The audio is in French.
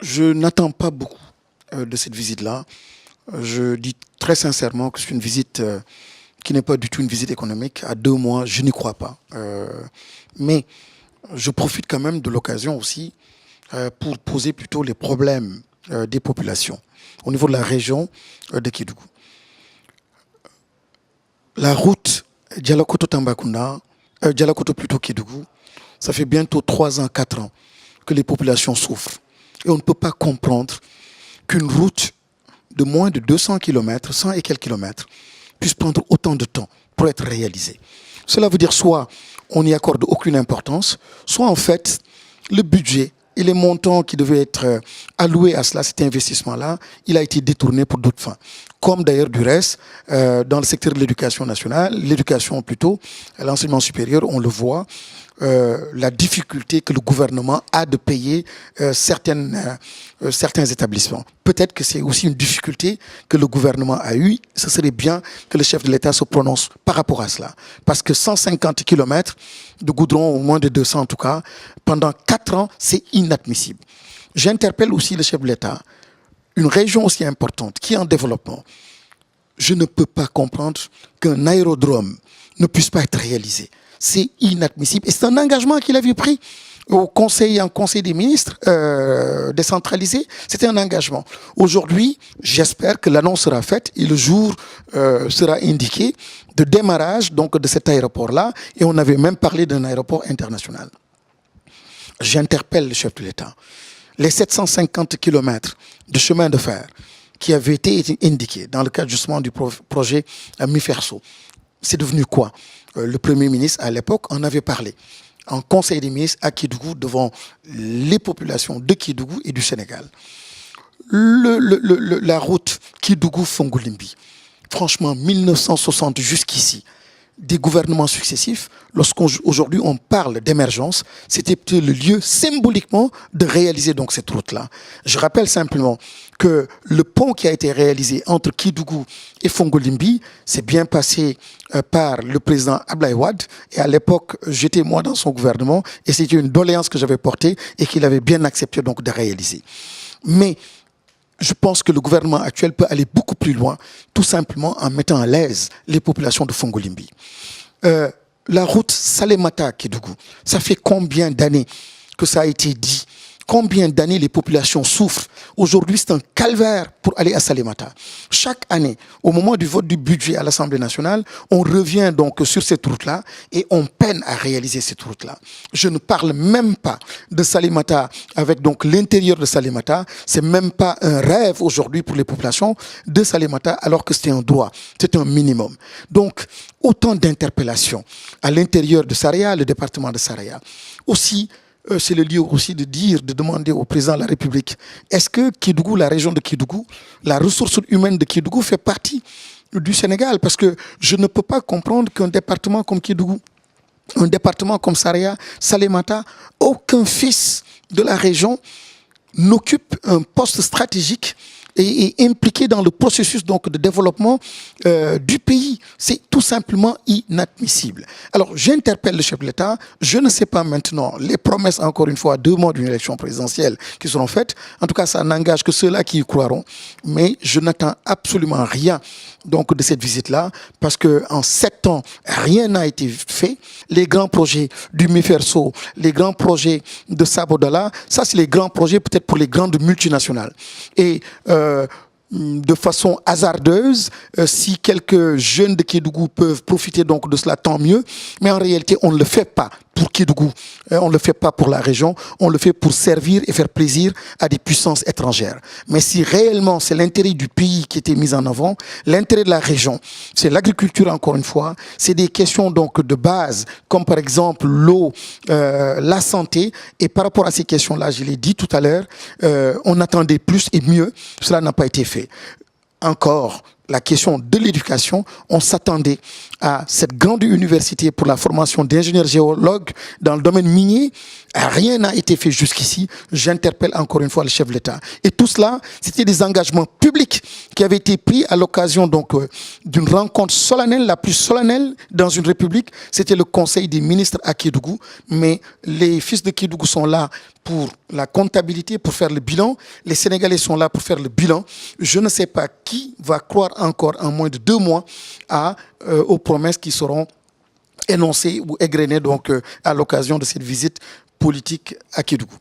Je n'attends pas beaucoup de cette visite-là. Je dis très sincèrement que c'est une visite qui n'est pas du tout une visite économique. À 2 mois, je n'y crois pas. Mais je profite quand même de l'occasion aussi pour poser plutôt les problèmes des populations au niveau de la région de Kédougou. La route Dialakoto-Tambacounda, Dialakoto plutôt Kédougou, ça fait bientôt 3 ans, 4 ans que les populations souffrent. Et on ne peut pas comprendre qu'une route de moins de 200 km, 100 et quelques kilomètres, puisse prendre autant de temps pour être réalisée. Cela veut dire soit on n'y accorde aucune importance, soit en fait le budget et les montants qui devaient être alloués à cela, cet investissement-là, il a été détourné pour d'autres fins. Comme d'ailleurs du reste, dans le secteur de l'éducation nationale, l'éducation plutôt, l'enseignement supérieur, on le voit, la difficulté que le gouvernement a de payer certains établissements. Peut-être que c'est aussi une difficulté que le gouvernement a eue. Ce serait bien que le chef de l'État se prononce par rapport à cela. Parce que 150 km de goudron, au moins de 200 en tout cas, pendant 4 ans, c'est inadmissible. J'interpelle aussi le chef de l'État. Une région aussi importante qui est en développement, je ne peux pas comprendre qu'un aérodrome ne puisse pas être réalisé. C'est inadmissible. Et c'est un engagement qu'il avait pris en conseil des ministres décentralisé. C'était un engagement. Aujourd'hui, j'espère que l'annonce sera faite et le jour sera indiqué de démarrage donc, de cet aéroport-là. Et on avait même parlé d'un aéroport international. J'interpelle le chef de l'État. Les 750 km de chemin de fer qui avaient été indiqués dans le cadre justement du projet MIFERSO, c'est devenu quoi? Le Premier ministre, à l'époque, en avait parlé en Conseil des ministres à Kédougou devant les populations de Kédougou et du Sénégal. La route Kédougou-Fongolimbi, franchement, 1960 jusqu'ici, des gouvernements successifs, lorsqu'aujourd'hui on parle d'émergence, c'était le lieu symboliquement de réaliser donc cette route-là. Je rappelle simplement que le pont qui a été réalisé entre Kédougou et Fongolimbi s'est bien passé par le président Abdoulaye Wade. Et à l'époque, j'étais moi dans son gouvernement et c'était une doléance que j'avais portée et qu'il avait bien accepté donc de réaliser. Mais je pense que le gouvernement actuel peut aller beaucoup plus loin, tout simplement en mettant à l'aise les populations de Fongolimbi. La route Salémata-Kédougou, ça fait combien d'années que ça a été dit? Combien d'années les populations souffrent? Aujourd'hui, c'est un calvaire pour aller à Salémata. Chaque année, au moment du vote du budget à l'Assemblée nationale, on revient donc sur cette route-là et on peine à réaliser cette route-là. Je ne parle même pas de Salémata avec donc l'intérieur de Salémata. C'est même pas un rêve aujourd'hui pour les populations de Salémata alors que c'est un droit, c'est un minimum. Donc, autant d'interpellations à l'intérieur de Saraya, le département de Saraya. Aussi, c'est le lieu aussi de demander au président de la République, est-ce que Kédougou, la région de Kédougou, la ressource humaine de Kédougou fait partie du Sénégal? Parce que je ne peux pas comprendre qu'un département comme Kédougou, un département comme Saraya, Salémata, aucun fils de la région n'occupe un poste stratégique et impliqué dans le processus donc, de développement du pays. C'est tout simplement inadmissible. Alors, j'interpelle le chef de l'État. Je ne sais pas maintenant les promesses, encore une fois, à 2 mois d'une élection présidentielle qui seront faites. En tout cas, ça n'engage que ceux-là qui y croiront. Mais je n'attends absolument rien donc, de cette visite-là parce qu'en 7 ans, rien n'a été fait. Les grands projets du MIFERSO, les grands projets de Sabodala, ça, c'est les grands projets peut-être pour les grandes multinationales. Et de façon hasardeuse, si quelques jeunes de Kédougou peuvent profiter donc de cela, tant mieux. Mais en réalité, on ne le fait pas pour Kédougou, on ne le fait pas pour la région, on le fait pour servir et faire plaisir à des puissances étrangères. Mais si réellement c'est l'intérêt du pays qui était mis en avant, l'intérêt de la région, c'est l'agriculture encore une fois, c'est des questions donc de base, comme par exemple l'eau, la santé, et par rapport à ces questions-là, je l'ai dit tout à l'heure, on attendait plus et mieux, cela n'a pas été fait. Encore la question de l'éducation. On s'attendait à cette grande université pour la formation d'ingénieurs géologues dans le domaine minier. Rien n'a été fait jusqu'ici. J'interpelle encore une fois le chef de l'État. Et tout cela, c'était des engagements publics qui avaient été pris à l'occasion donc d'une rencontre solennelle, la plus solennelle dans une république. C'était le Conseil des ministres à Kédougou. Mais les fils de Kédougou sont là pour la comptabilité, pour faire le bilan. Les Sénégalais sont là pour faire le bilan. Je ne sais pas qui va croire encore en moins de 2 mois aux promesses qui seront énoncées ou égrenées donc, à l'occasion de cette visite politique à Kédougou.